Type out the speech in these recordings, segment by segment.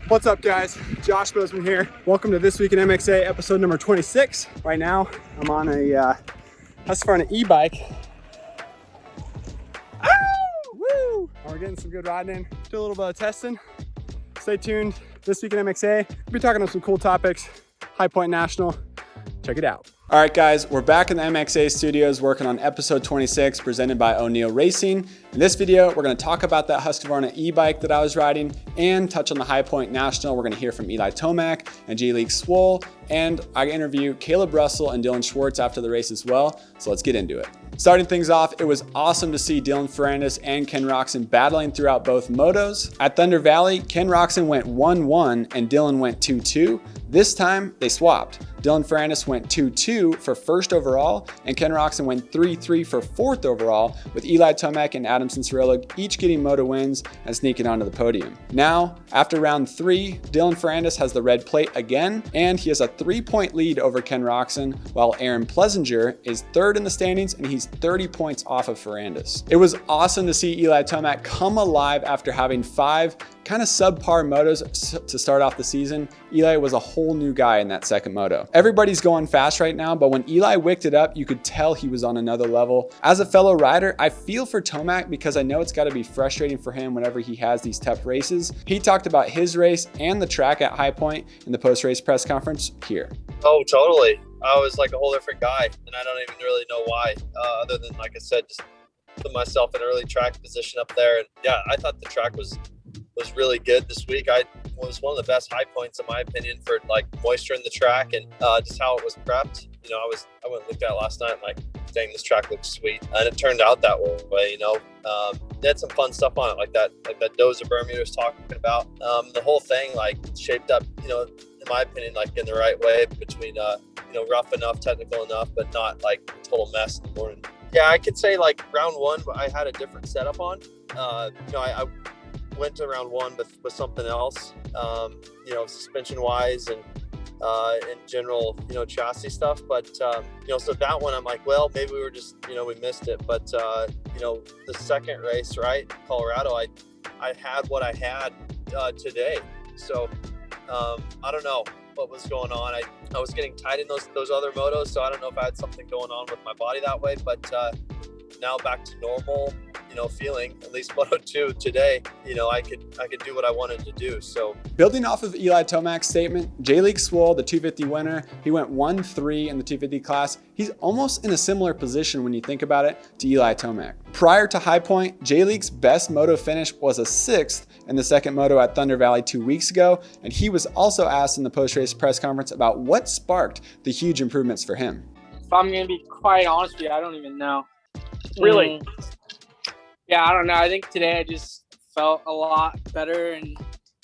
What's up, guys? Josh Bozeman here. Welcome to This Week in MXA, episode number 26. Right now, I'm on a Husqvarna E-bike. Woo! We're getting some good riding in. Do a little bit of testing. Stay tuned. This Week in MXA. We'll be talking on some cool topics. High Point National. Check it out. All right, guys, we're back in the MXA studios working on episode 26 presented by O'Neill Racing. In this video, we're going to talk about that Husqvarna e-bike that I was riding and touch on the High Point National. We're going to hear from Tomac and Jalek Swoll, and I interview Kailub Russell and Dilan Schwartz after the race as well. So let's get into it. Starting things off, it was awesome to see Dylan Ferrandis and Ken Roczen battling throughout both motos. At Thunder Valley, Ken Roczen went 1-1 and Dylan went 2-2. This time, they swapped. Dylan Ferrandis went 2-2 for first overall, and Ken Roczen went 3-3 for fourth overall, with Tomac and Adam Cianciarulo each getting moto wins and sneaking onto the podium. Now, after round 3, Dylan Ferrandis has the red plate again, and he has a 3-point lead over Ken Roczen, while Aaron Plessinger is third in the standings, and he's 30 points off of Ferrandis. It was awesome to see Tomac come alive after having 5 kind of subpar motos to start off the season. Eli was a whole new guy in that second moto. Everybody's going fast right now, but when Eli wicked it up, you could tell he was on another level. As a fellow rider, I feel for Tomac because I know it's got to be frustrating for him whenever he has these tough races. He talked about his race and the track at High Point in the post-race press conference here. Oh, totally. I was like a whole different guy, and I don't even really know why, other than, like I said, just put myself in early track position up there. And yeah, I thought the track was really good this week. It was one of the best high points in my opinion for like moisture in the track and just how it was prepped. You know, I went and looked at it last night and like, dang, this track looks sweet, and it turned out that way. You know, they had some fun stuff on it, like that dozer berm you was talking about. The whole thing like shaped up, you know, in my opinion, like in the right way between you know, rough enough, technical enough, but not like a total mess in the morning. Yeah, I could say like round 1, I had a different setup on. You know, I went to round 1 with something else, you know, suspension wise and in general, you know, chassis stuff. But, you know, so that one, I'm like, well, maybe we were just, you know, we missed it. But, you know, the second race, right, Colorado, I had what I had today. So I don't know what was going on. I was getting tight in those other motos. So I don't know if I had something going on with my body that way. But now back to normal, you know, feeling, at least Moto 2 today, you know, I could do what I wanted to do. So building off of Tomac's statement, Jalek Swoll, the 250 winner, he went 1-3 in the 250 class. He's almost in a similar position when you think about it to Tomac. Prior to High Point, Jalek's best moto finish was a 6th in the second moto at Thunder Valley 2 weeks ago, and he was also asked in the post-race press conference about what sparked the huge improvements for him. If I'm going to be quite honest with you, I don't even know. Really? Yeah, I don't know. I think today I just felt a lot better and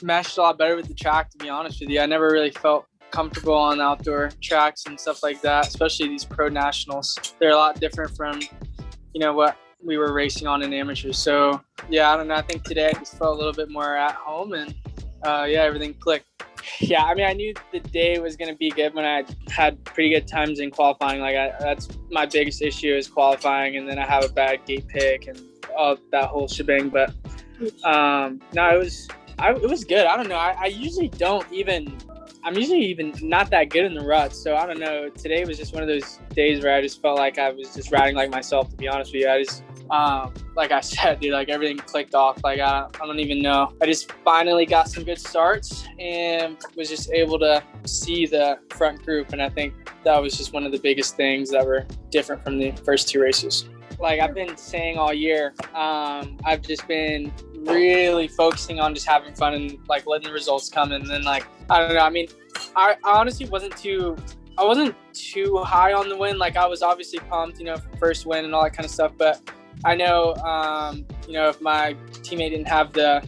meshed a lot better with the track, to be honest with you. I never really felt comfortable on outdoor tracks and stuff like that, especially these pro nationals. They're a lot different from, you know, what we were racing on in amateurs. So, yeah, I don't know. I think today I just felt a little bit more at home and, yeah, everything clicked. Yeah, I mean, I knew the day was going to be good when I had pretty good times in qualifying. Like, that's my biggest issue is qualifying, and then I have a bad gate pick and all that whole shebang. But no, it was good. I don't know. I'm usually even not that good in the ruts. So I don't know. Today was just one of those days where I just felt like I was just riding like myself, to be honest with you. I just, like I said, dude, like everything clicked off. Like, I don't even know. I just finally got some good starts and was just able to see the front group. And I think that was just one of the biggest things that were different from the first 2 races. Like I've been saying all year, I've just been really focusing on just having fun and like letting the results come. And then like, I don't know. I mean, I honestly wasn't too high on the win. Like I was obviously pumped, you know, for first win and all that kind of stuff. But I know, you know, if my teammate didn't have the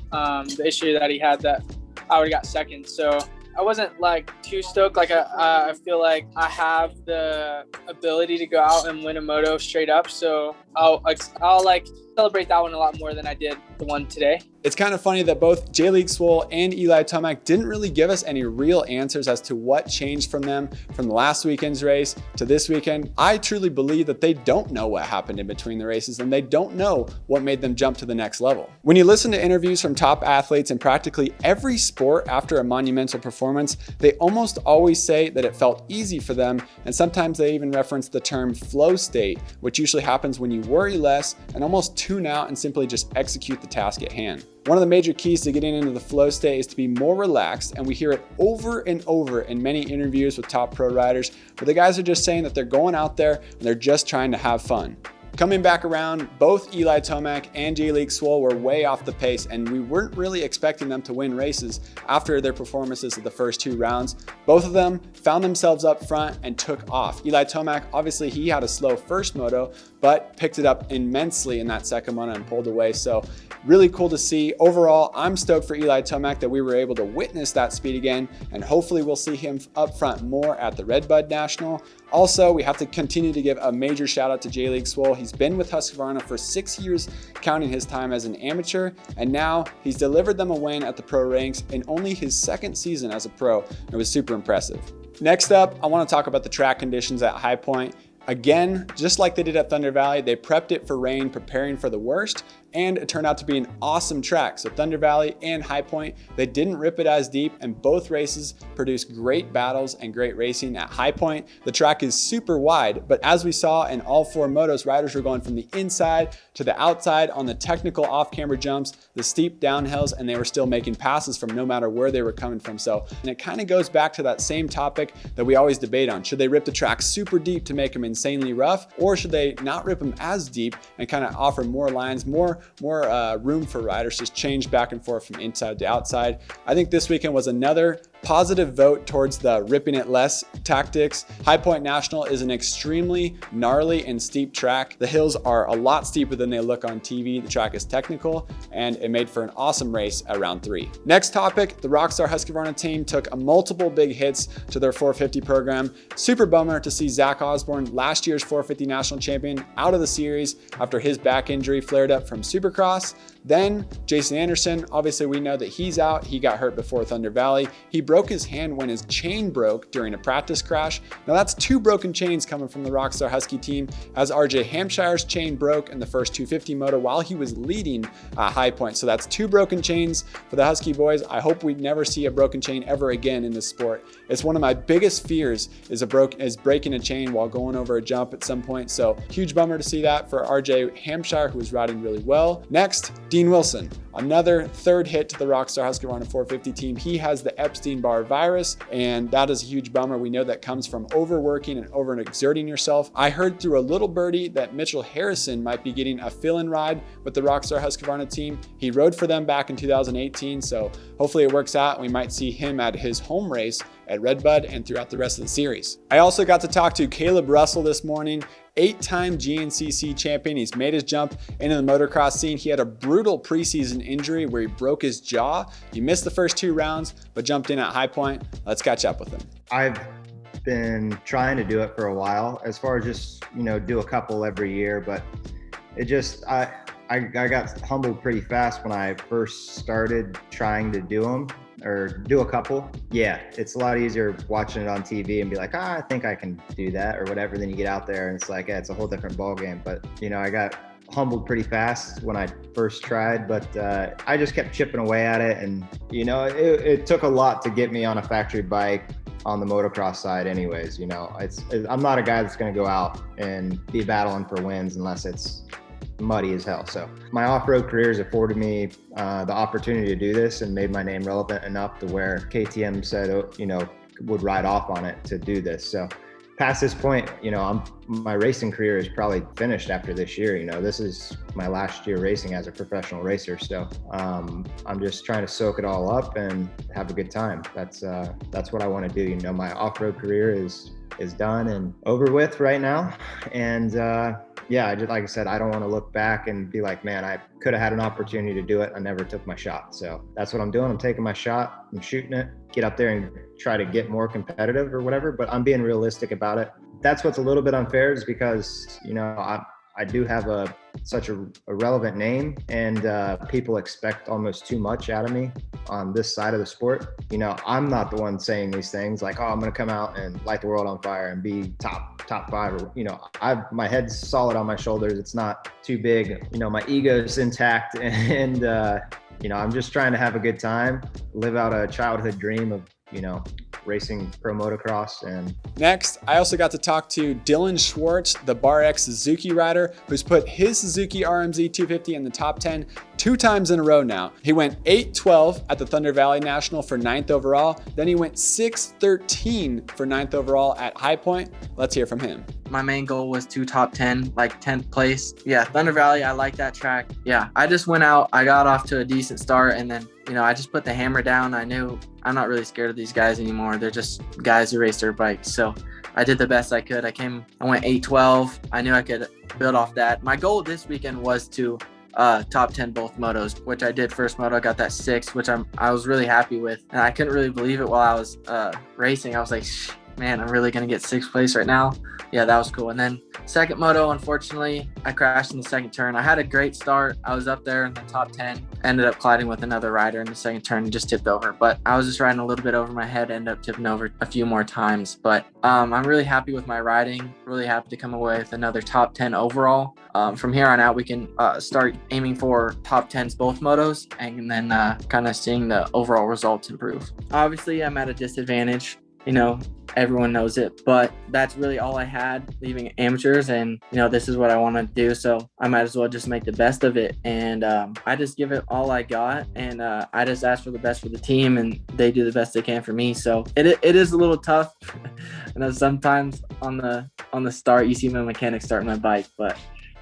issue that he had, that I would have got second. So I wasn't like too stoked. Like I feel like I have the ability to go out and win a moto straight up. So I'll like celebrate that one a lot more than I did the one today. It's kind of funny that both Jalek, Swoll and Eli Tomac didn't really give us any real answers as to what changed from them from the last weekend's race to this weekend. I truly believe that they don't know what happened in between the races, and they don't know what made them jump to the next level. When you listen to interviews from top athletes in practically every sport after a monumental performance, they almost always say that it felt easy for them, and sometimes they even reference the term flow state, which usually happens when you worry less and almost tune out and simply just execute the task at hand. One of the major keys to getting into the flow state is to be more relaxed, and we hear it over and over in many interviews with top pro riders, where the guys are just saying that they're going out there and they're just trying to have fun. Coming back around, both Eli Tomac and Jalek Swoll were way off the pace, and we weren't really expecting them to win races after their performances of the first 2 rounds. Both of them found themselves up front and took off. Eli Tomac, obviously he had a slow first moto, but picked it up immensely in that second moto and pulled away. So really cool to see. Overall, I'm stoked for Eli Tomac that we were able to witness that speed again, and hopefully we'll see him up front more at the Redbud National. Also, we have to continue to give a major shout out to Jalek Swoll. He's been with Husqvarna for 6 years, counting his time as an amateur, and now he's delivered them a win at the pro ranks in only his 2nd season as a pro. It was super impressive. Next up, I want to talk about the track conditions at High Point. Again, just like they did at Thunder Valley, they prepped it for rain, preparing for the worst, and it turned out to be an awesome track. So Thunder Valley and High Point, they didn't rip it as deep, and both races produced great battles and great racing. At High Point, the track is super wide, but as we saw in all 4 motos, riders were going from the inside to the outside on the technical off-camber jumps, the steep downhills, and they were still making passes from no matter where they were coming from. So, and it kind of goes back to that same topic that we always debate on. Should they rip the track super deep to make them insanely rough, or should they not rip them as deep and kind of offer more lines, more room for riders to change back and forth from inside to outside? I think this weekend was another positive vote towards the ripping it less tactics. High Point National is an extremely gnarly and steep track. The hills are a lot steeper than they look on TV. The track is technical, and it made for an awesome race at round 3. Next topic, the Rockstar Husqvarna team took multiple big hits to their 450 program. Super bummer to see Zach Osborne, last year's 450 national champion, out of the series after his back injury flared up from Supercross. Then Jason Anderson, obviously we know that he's out. He got hurt before Thunder Valley. He broke his hand when his chain broke during a practice crash. Now that's 2 broken chains coming from the Rockstar Husky team, as RJ Hampshire's chain broke in the first 250 moto while he was leading High Point. So that's 2 broken chains for the Husky boys. I hope we never see a broken chain ever again in this sport. It's one of my biggest fears is breaking a chain while going over a jump at some point. So huge bummer to see that for RJ Hampshire, who was riding really well. Next, Dean Wilson, another 3rd hit to the Rockstar Husqvarna 450 team. He has the Epstein-Barr virus, and that is a huge bummer. We know that comes from overworking and overexerting yourself. I heard through a little birdie that Mitchell Harrison might be getting a fill-in ride with the Rockstar Husqvarna team. He rode for them back in 2018, so hopefully it works out. We might see him at his home race at Redbud and throughout the rest of the series. I also got to talk to Kailub Russell this morning, 8-time GNCC champion. He's made his jump into the motocross scene. He had a brutal preseason injury where he broke his jaw. He missed the first 2 rounds, but jumped in at High Point. Let's catch up with him. I've been trying to do it for a while, as far as just, do a couple every year, but it just, I got humbled pretty fast when I first started trying to do them, or do a couple. Yeah, it's a lot easier watching it on TV and be like, I think I can do that or whatever. Then you get out there and it's like, it's a whole different ball game. But I got humbled pretty fast when I first tried, but I just kept chipping away at it, and it took a lot to get me on a factory bike on the motocross side anyways. I'm not a guy that's going to go out and be battling for wins unless it's muddy as hell. So my off-road career has afforded me the opportunity to do this and made my name relevant enough to where KTM said, would ride off on it to do this. So past this point, my racing career is probably finished after this year. This is my last year racing as a professional racer. So I'm just trying to soak it all up and have a good time. That's what I want to do. My off-road career is done and over with right now. And like I said, I don't want to look back and be like, man, I could have had an opportunity to do it. I never took my shot. So that's what I'm doing. I'm taking my shot. I'm shooting it, get up there and try to get more competitive or whatever, but I'm being realistic about it. That's what's a little bit unfair, is because, I do have such a relevant name, and people expect almost too much out of me on this side of the sport. You know, I'm not the one saying these things like, oh, I'm going to come out and light the world on fire and be top 5, or, you know, my head's solid on my shoulders. It's not too big. You know, my ego's intact, and you know, I'm just trying to have a good time, live out a childhood dream of, you know, racing pro motocross. And next, I also got to talk to Dilan Schwartz, the Bar X Suzuki rider, who's put his Suzuki RMZ 250 in the top 10 2 times in a row now. He went 8-12 at the Thunder Valley National for 9th overall. Then he went 6-13 for 9th overall at High Point. Let's hear from him. My main goal was to top 10, like 10th place. Yeah, Thunder Valley, I like that track. Yeah, I just went out, I got off to a decent start, and then, you know, I just put the hammer down. I knew I'm not really scared of these guys anymore. They're just guys who race their bikes. So I did the best I could. I went 8-12. I knew I could build off that. My goal this weekend was to top 10 both motos, which I did. First moto, I got that 6th, which I was really happy with. And I couldn't really believe it while I was racing. I was like, man, I'm really going to get 6th place right now. Yeah, that was cool. And then second moto, unfortunately, I crashed in the second turn. I had a great start. I was up there in the top 10, ended up colliding with another rider in the second turn and just tipped over. But I was just riding a little bit over my head, ended up tipping over a few more times. But I'm really happy with my riding, really happy to come away with another top 10 overall. From here on out, we can start aiming for top 10s both motos, and then kind of seeing the overall results improve. Obviously, I'm at a disadvantage. You know, everyone knows it, but that's really all I had leaving amateurs, and, you know, this is what I want to do, so I might as well just make the best of it. And I just give it all I got, and I just ask for the best for the team, and they do the best they can for me. So it is a little tough. I know sometimes on the start you see my mechanics starting my bike, but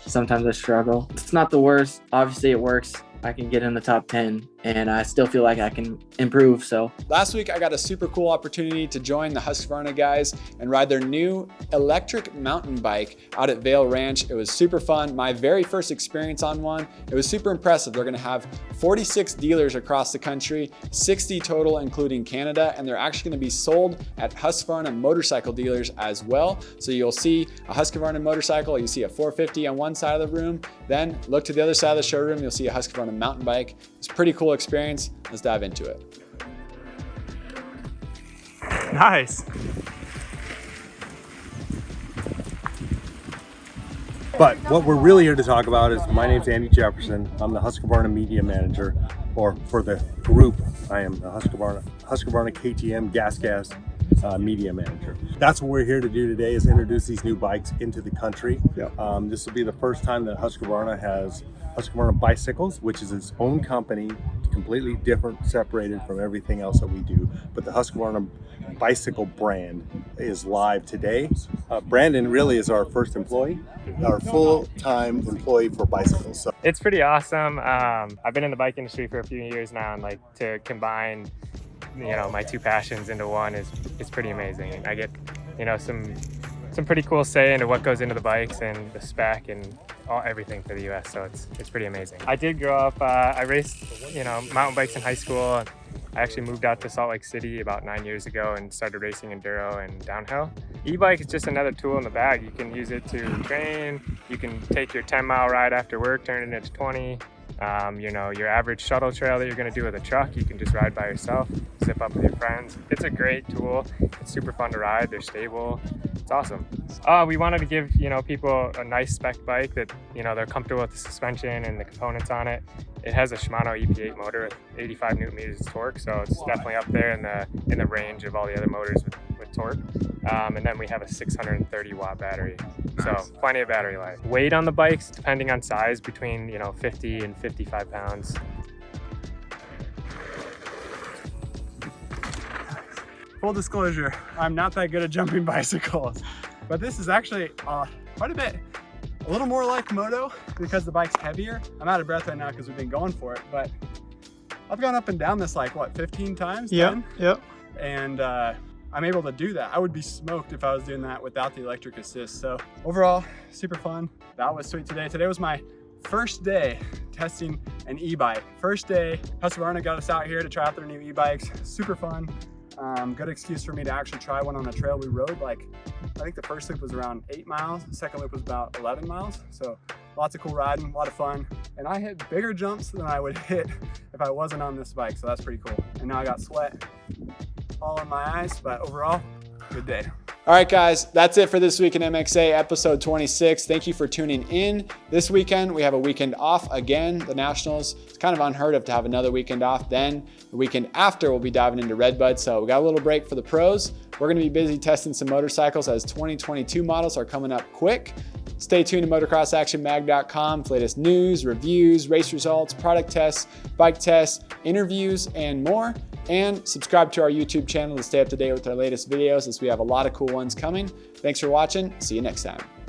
sometimes I struggle. It's not the worst. Obviously it works. I can get in the top 10, and I still feel like I can improve. So last week I got a super cool opportunity to join the Husqvarna guys and ride their new electric mountain bike out at Vail Ranch. It was super fun. My very first experience on one. It was super impressive. They're gonna have 46 dealers across the country, 60 total including Canada, and they're actually gonna be sold at Husqvarna motorcycle dealers as well. So you'll see a Husqvarna motorcycle, you see a 450 on one side of the room, then look to the other side of the showroom, you'll see a Husqvarna mountain bike. It's a pretty cool experience. Let's dive into it. Nice. But what we're really here to talk about is, my name's Andy Jefferson. I'm the Husqvarna media manager, or for the group, I am the Husqvarna KTM Gas media manager. That's what we're here to do today, is introduce these new bikes into the country. Yep. This will be the first time that Husqvarna has Husqvarna Bicycles, which is its own company, completely different, separated from everything else that we do. But the Husqvarna bicycle brand is live today. Brandon really is our first employee, our full-time employee for bicycles. So it's pretty awesome. I've been in the bike industry for a few years now, and like to combine, you know, my two passions into one is pretty amazing. I get, you know, some pretty cool say into what goes into the bikes and the spec and everything for the US, so it's pretty amazing. I did grow up, I raced, you know, mountain bikes in high school. I actually moved out to Salt Lake City about 9 years ago and started racing enduro and downhill. E-bike is just another tool in the bag. You can use it to train, you can take your 10-mile ride after work, turn it into 20. You know, your average shuttle trail that you're going to do with a truck, you can just ride by yourself, zip up with your friends. It's a great tool. It's super fun to ride. They're stable. It's awesome. We wanted to give, you know, people a nice spec bike that, you know, they're comfortable with the suspension and the components on it. It has a Shimano EP8 motor with 85 newton meters of torque, so it's definitely up there in the range of all the other motors with torque. And then we have a 630 watt battery, so plenty of battery life. Weight on the bikes, depending on size, between, you know, 50 and 55 pounds. Full disclosure, I'm not that good at jumping bicycles, but this is actually quite a little more like moto because the bike's heavier. I'm out of breath right now because we've been going for it, but I've gone up and down this like, what, 15 times? Yep. And I'm able to do that. I would be smoked if I was doing that without the electric assist. So overall, super fun. That was sweet today. Today was my first day testing an e-bike. First day, Husqvarna got us out here to try out their new e-bikes. Super fun. Good excuse for me to actually try one on a trail we rode. Like, I think the first loop was around 8 miles, the second loop was about 11 miles. So lots of cool riding, a lot of fun. And I hit bigger jumps than I would hit if I wasn't on this bike. So that's pretty cool. And now I got sweat all in my eyes, but overall, good day. All right, guys, that's it for this week in MXA episode 26. Thank you for tuning in. This weekend, we have a weekend off again, the Nationals. It's kind of unheard of to have another weekend off. Then the weekend after, we'll be diving into Redbud. So we got a little break for the pros. We're gonna be busy testing some motorcycles as 2022 models are coming up quick. Stay tuned to motocrossactionmag.com for latest news, reviews, race results, product tests, bike tests, interviews, and more. And subscribe to our YouTube channel to stay up to date with our latest videos, as we have a lot of cool ones coming. Thanks for watching. See you next time.